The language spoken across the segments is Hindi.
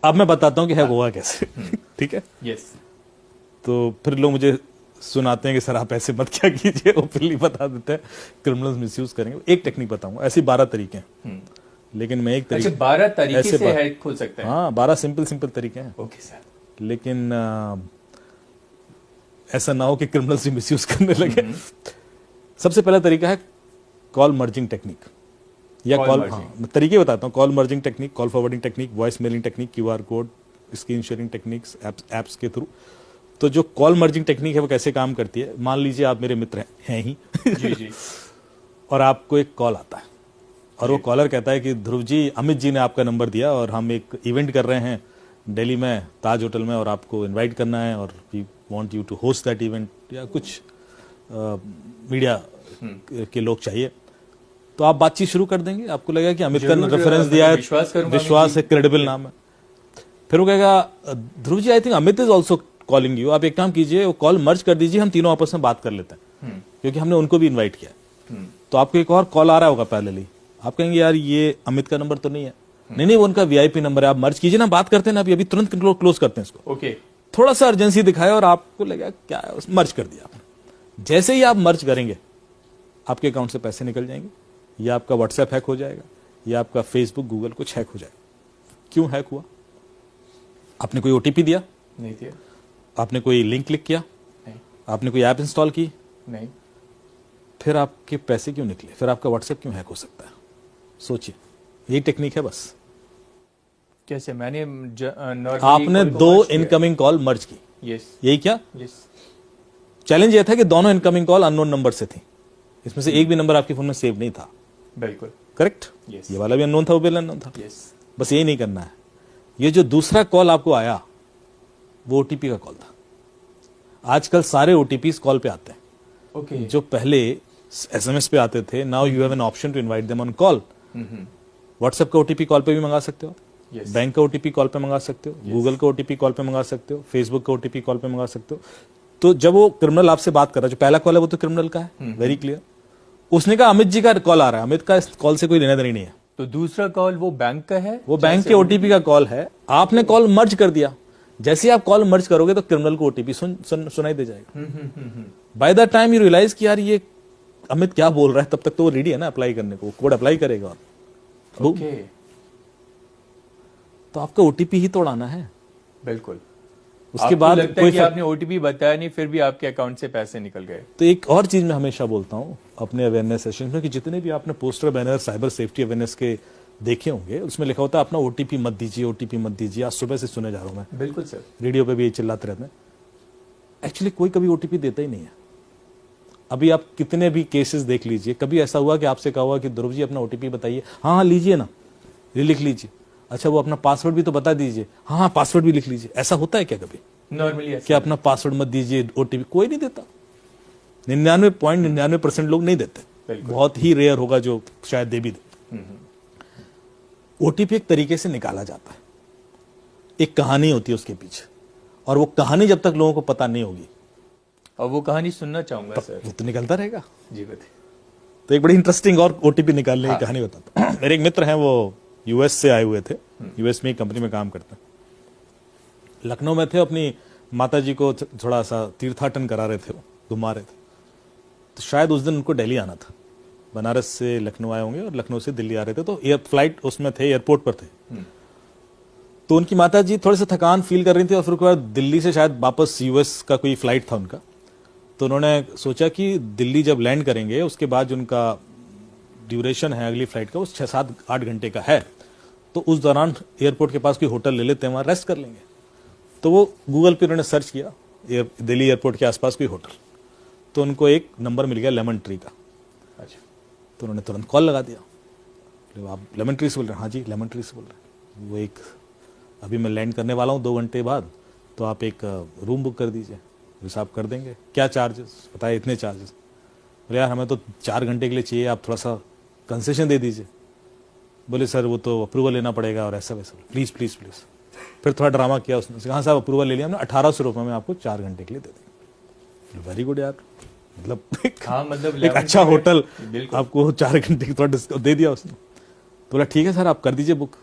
अब मैं बताता हूँ कि है हुआ कैसे। ठीक है, यस। तो फिर लोग मुझे सुनाते हैं कि सर आप ऐसे मत क्या कीजिए, ओपनली बता देते हैं, क्रिमिनल्स मिसयूज करेंगे। एक टेक्निक बताऊंगा, ऐसी 12 तरीके हैं, लेकिन मैं एक तरीके। अच्छा, 12 तरीके से हैक खुल सकता है? हाँ, 12 सिंपल तरीके हैं। Okay sir. लेकिन ऐसा ना हो कि क्रिमिनल्स भी मिसयूज करने लगे। सबसे पहला तरीका है कॉल मर्जिंग टेक्निक, या कॉल, हाँ तरीके बताता हूँ। Call merging technique, call forwarding technique, voice mailing technique, QR code, screen sharing techniques, apps के थ्रू। तो जो कॉल मर्जिंग टेक्निक है वो कैसे काम करती है, मान लीजिए आप मेरे मित्र हैं ही जी जी। और आपको एक कॉल आता है और वो कॉलर कहता है कि ध्रुव जी, अमित जी ने आपका नंबर दिया और हम एक इवेंट कर रहे हैं दिल्ली में, ताज होटल में, और आपको इनवाइट करना है और we want you to host that event, या कुछ मीडिया के लोग चाहिए। तो आप बातचीत शुरू कर देंगे, आपको लगेगा कि अमित का रेफरेंस दिया है, विश्वास है, क्रेडिबल नाम है। फिर वो कहेगा Dhruv ji I think Amit is also calling you, आप एक काम कीजिए, वो कॉल मर्ज कर दीजिए, हम तीनों आपस में बात कर लेते हैं, क्योंकि हमने उनको भी इन्वाइट किया। तो आपको एक और कॉल आ रहा होगा पैरेलली, आप कहेंगे यार ये अमित का नंबर तो नहीं है, नहीं वो उनका वीआईपी नंबर है, आप मर्ज कीजिए ना, बात करते हैं ना, अभी तुरंत क्लोज करते हैं इसको। ओके। थोड़ा सा अर्जेंसी दिखाया और आपको लगा क्या है, मर्ज कर दिया आपने। जैसे ही आप मर्ज करेंगे आपके अकाउंट से पैसे निकल जाएंगे, या आपका व्हाट्सएप हैक हो जाएगा, या आपका फेसबुक, गूगल कुछ हैक हो जाएगा। क्यों हैक हुआ? आपने कोई ओटीपी दिया? नहीं दिया। आपने कोई लिंक क्लिक किया? नहीं। आपने कोई ऐप इंस्टॉल की? नहीं। फिर आपके पैसे क्यों निकले? फिर आपका व्हाट्सएप क्यों हैक हो सकता है? सोचिए, यही टेक्निक है बस। कैसे? मैंने आपने 2 इनकमिंग कॉल मर्ज की। यस। यही क्या? यस। चैलेंज यह था कि दोनों इनकमिंग कॉल अननोन नंबर से थी, इसमें से एक भी नंबर आपके फोन में सेव नहीं था। बिल्कुल करेक्ट। yes. ये वाला भी अननोन था, वो भी अननोन था। yes. बस यही नहीं करना है। ये जो दूसरा कॉल आपको आया वो ओटीपी का कॉल था। आजकल सारे ओटीपीज कॉल पे आते हैं। okay. जो पहले एसएमएस पे आते थे, now you have an option to invite them on call. WhatsApp का ओटीपी कॉल पे भी मंगा सकते हो, yes. बैंक का ओटीपी कॉल पे मंगा सकते हो, yes. गूगल का ओटीपी कॉल पे मंगा सकते हो, फेसबुक का ओटीपी कॉल पे मंगा सकते हो। तो जब वो क्रिमिनल आपसे बात कर रहा है, जो पहला कॉल है वो तो क्रिमिनल का है, वेरी क्लियर। उसने कहा अमित जी का कॉल आ रहा है, अमित का इस कॉल से कोई लेना देना नहीं है। तो दूसरा कॉल वो बैंक का है, वो बैंक के ओटीपी का कॉल है। आपने कॉल मर्ज कर दिया, जैसे ही आप कॉल मर्ज करोगे तो क्रिमिनल को ओटीपी सुनाई दे जाएगा। By the time you realise कि यार ये अमित क्या बोल रहा है, तब तक तो वो रेडी है ना अप्लाई करने को, कोड अप्लाई करेगा। ओके। तो आपका ओटीपी ही तोड़ाना है। बिल्कुल। उसके बाद लगता है कि आपने ओटीपी बताया नहीं, फिर भी आपके अकाउंट से पैसे निकल गए। तो एक और चीज मैं हमेशा बोलता हूं अपने अवेयरनेस सेशन में, कि जितने भी आपने poster banner cyber safety awareness के देखे होंगे, उसमें लिखा होता है अपना ओटीपी मत दीजिए, ओटीपी मत दीजिए। आज सुबह से सुने जा रहा हूं मैं। बिल्कुल सर। रेडियो पे भी ये चिल्लाते रहते हैं। एक्चुअली कोई कभी ओटीपी देता ही नहीं है। अभी आप कितने भी केसेस देख लीजिए, कभी ऐसा हुआ कि आपसे कहा हुआ कि ध्रुव जी अपना ओटीपी बताइए, हाँ लीजिए ना, ये लिख लीजिए। अच्छा वो अपना पासवर्ड भी तो बता दीजिए, हाँ पासवर्ड भी लिख लीजिए। ऐसा होता है क्या कभी? नॉर्मली क्या अपना पासवर्ड मत दीजिए, ओटीपी कोई नहीं देता। 99.99% लोग नहीं देते। बहुत ही रेयर होगा जो शायद दे भी दे। ओटीपी एक तरीके से निकाला जाता है, एक कहानी होती है उसके पीछे, और वो कहानी जब तक लोगों को पता नहीं होगी, और वो कहानी सुनना चाहूंगा सर। वो तो निकलता रहेगा। जी बताइए। तो एक बड़ी इंटरेस्टिंग और ओटीपी निकालने की कहानी बताता हूं। मेरे एक मित्र हैं, वो यूएस से आए हुए थे, यूएस में एक कंपनी में काम करते हैं। लखनऊ में थे, अपनी माता जी को थोड़ा सा तीर्थाटन करा रहे थे, वो घुमा रहे थे। तो शायद उस दिन उनको दिल्ली आना था, बनारस से लखनऊ आए होंगे और लखनऊ से दिल्ली आ रहे थे। तो फ्लाइट उसमें थे, एयरपोर्ट पर थे। तो उनकी माता जी थोड़े से थकान फील कर रही थी, और फिर उसके बाद दिल्ली से शायद वापस यूएस का कोई फ्लाइट था उनका। तो उन्होंने सोचा कि दिल्ली जब लैंड करेंगे उसके बाद जो उनका ड्यूरेशन है अगली फ्लाइट का, वो 6-7-8 घंटे का है, तो उस दौरान एयरपोर्ट के पास कोई होटल ले लेते हैं, वहां रेस्ट कर लेंगे। तो वो गूगल पे उन्होंने सर्च किया दिल्ली एयरपोर्ट के आसपास कोई होटल, तो उनको एक नंबर मिल गया लेमन ट्री का। अच्छा। तो उन्होंने तुरंत कॉल लगा दिया। आप लेमन ट्री से बोल रहे हैं? हाँ जी लेमन ट्री से बोल रहे हैं। वो एक अभी मैं लैंड करने वाला हूँ 2 घंटे बाद, तो आप एक रूम बुक कर दीजिए, हिसाब कर देंगे। क्या चार्जेस? बताए इतने चार्जेस। बोले यार हमें तो 4 घंटे के लिए चाहिए, आप थोड़ा सा कंसेशन दे दीजिए। बोले सर वो तो अप्रूवल लेना पड़ेगा और ऐसा वैसा। Please please please. फिर थोड़ा ड्रामा किया उसने, हाँ साहब अप्रूवल ले लिया हमने, 1800 रुपये में आपको 4 घंटे के लिए दे देंगे। वेरी गुड यार, मतलब एक अच्छा होटल आपको 4 घंटे की थोड़ा डिस्काउंट दे दिया उसने। तो बोला ठीक है सर आप कर दीजिए बुक।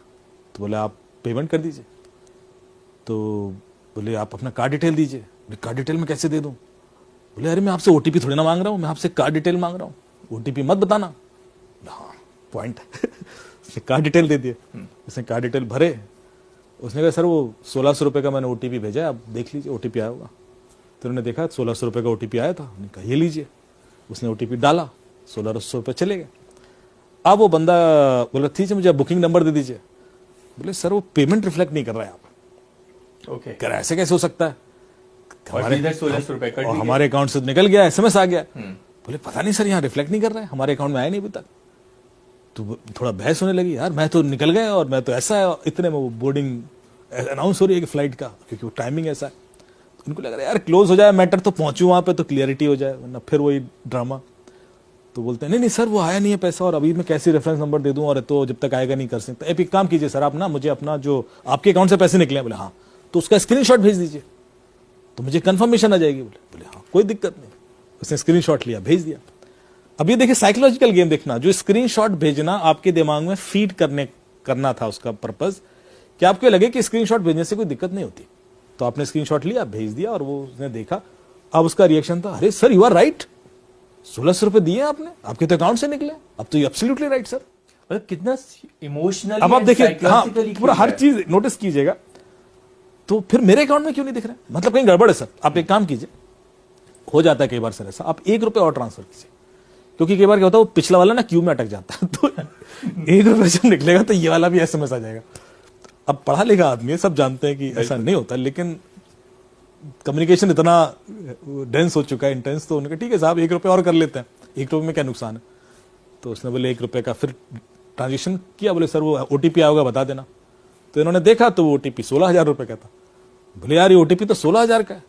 तो बोले आप पेमेंट कर दीजिए। तो बोले आप अपना कार्ड डिटेल दीजिए। बोले कार्ड डिटेल में कैसे दे दूं? बोले अरे मैं आपसे ओटीपी थोड़ी ना मांग रहा हूं, मैं आपसे कार्ड डिटेल मांग रहा हूं, ओटीपी मत बताना। हाँ पॉइंट उसने कार्ड डिटेल दे दिए। उसने कार्ड डिटेल भरे। उसने कहा सर वो 1600 रुपए का मैंने ओटीपी भेजा है, आप देख लीजिए ओटीपी आया होगा। तो उन्होंने देखा 1600 रुपए का ओटीपी आया था। उन्होंने कहा ये लीजिए। उसने ओटीपी डाला, 1600 रुपए चले गए। अब वो बंदा बोला ठीक है मुझे बुकिंग नंबर दे दीजिए। बोले सर वो पेमेंट रिफ्लेक्ट नहीं कर रहा है आप। ओके। कह रहा ऐसे कैसे हो सकता है? और इधर 1600 रुपए कट और दिए। हमारे अकाउंट से निकल गया, एसएमएस आ गया। बोले पता नहीं सर यहाँ रिफ्लेक्ट नहीं कर रहा है, हमारे अकाउंट में आया नहीं अभी तक। तो थोड़ा बहस होने लगी, यार मैं तो निकल गया और मैं तो ऐसा है। इतने में वो बोर्डिंग अनाउंस हो रही है कि फ्लाइट का, क्योंकि वो टाइमिंग ऐसा है। तो उनको लग रहा है यार क्लोज हो जाए मैटर तो पहुंचू वहां पे तो क्लियरिटी हो जाए, वरना फिर वही ड्रामा। तो बोलते हैं नहीं नहीं सर वो आया नहीं है पैसा, और अभी मैं कैसे रेफरेंस नंबर दे दूं, और तो जब तक आएगा नहीं कर सकता। एक काम कीजिए सर आप ना मुझे अपना जो आपके अकाउंट से पैसे निकले हैं, बोले हाँ, तो उसका स्क्रीनशॉट भेज दीजिए तो मुझे कंफर्मेशन आ जाएगी। बोले हाँ कोई दिक्कत नहीं। उसने स्क्रीनशॉट लिया, भेज दिया। अब ये देखिए साइकोलॉजिकल गेम देखना, जो स्क्रीनशॉट भेजना आपके दिमाग में फीड करना था उसका पर्पस, कि आपको लगे कि स्क्रीनशॉट भेजने से कोई दिक्कत नहीं होती। तो आपने स्क्रीनशॉट लिया, भेज दिया, और वो उसने देखा। अब उसका रिएक्शन था अरे सर यू आर राइट, 1600 रुपए दिए आपने, आपके तो अकाउंट से निकले, अब तो यू एब्सोल्युटली राइट सर। मतलब कितना इमोशनल। अब आप देखिए हाँ पूरा हर चीज नोटिस कीजिएगा। तो फिर मेरे अकाउंट में क्यों नहीं दिख रहा है, मतलब कहीं गड़बड़ है सर। आप एक काम कीजिए, हो जाता है कई बार सर ऐसा, आप 1 रुपए और ट्रांसफर कीजिए, क्योंकि कई बार क्या होता है वो पिछला वाला ना क्यू में अटक जाता है। तो 1 रुपए जब निकलेगा तो ये वाला भी एसएमएस आ जाएगा। अब पढ़ा लिखा आदमी है, सब जानते हैं कि ऐसा नहीं होता, लेकिन कम्युनिकेशन इतना डेंस हो चुका है, इंटेंस। तो उन्होंने कहा ठीक है साहब 1 रुपए और कर लेते हैं, 1 रुपए में क्या नुकसान है। तो उसने बोले 1 रुपए का फिर ट्रांजेक्शन किया। बोले सर वो ओटीपी आया होगा बता देना। तो इन्होंने देखा तो वो ओटीपी 16,000 रुपए का था। बोले यार ये ओटीपी तो 16,000 का है।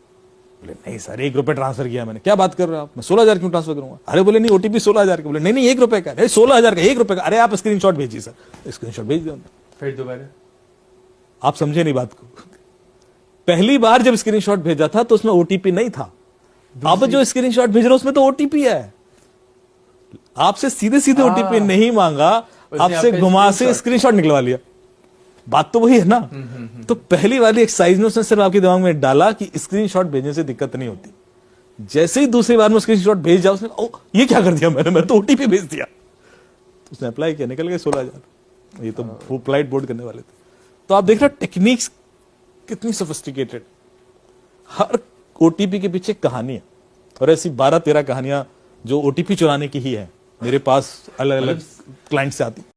बोले नहीं सर 1 रुपए ट्रांसफर किया मैंने। क्या बात कर रहे हो आप, मैं 16,000 क्यों ट्रांसफर करूंगा? अरे बोले नहीं ओटीपी 16,000 का। बोले नहीं नहीं 1 रुपए का, नहीं 16,000 का, 1 रुपए का। अरे आप स्क्रीनशॉट भेजिए सर। स्क्रीनशॉट भेज दिया। फिर दोबारा आप समझे नहीं बात को। पहली बार जब स्क्रीनशॉट भेजा था तो उसमें ओटीपी नहीं था। अब जो स्क्रीनशॉट भेज रहे हो उसमें तो ओटीपी है। आपसे सीधे सीधे ओटीपी नहीं मांगा, आपसे घुमा से स्क्रीनशॉट निकलवा लिया। बात तो वही है ना। तो पहली वाली एक्सरसाइज में उसने सिर्फ आपके दिमाग में डाला कि स्क्रीनशॉट भेजने से दिक्कत नहीं होती। जैसे ही दूसरी बार में स्क्रीनशॉट भेज जाओ, उसने ओ ये क्या कर दिया मैंने तो ओटीपी भेज दिया। तो उसने अप्लाई किया, निकल गए 16,000। ये तो वो फ्लाइट बोर्ड करने वाले थे। तो आप देख रहे टेक्निक्स कितनी सोफिस्टिकेटेड। हर ओटीपी के पीछे कहानी है, और ऐसी 12-13 कहानियां जो ओटीपी चुराने की ही है मेरे पास अलग अलग क्लाइंट से आती।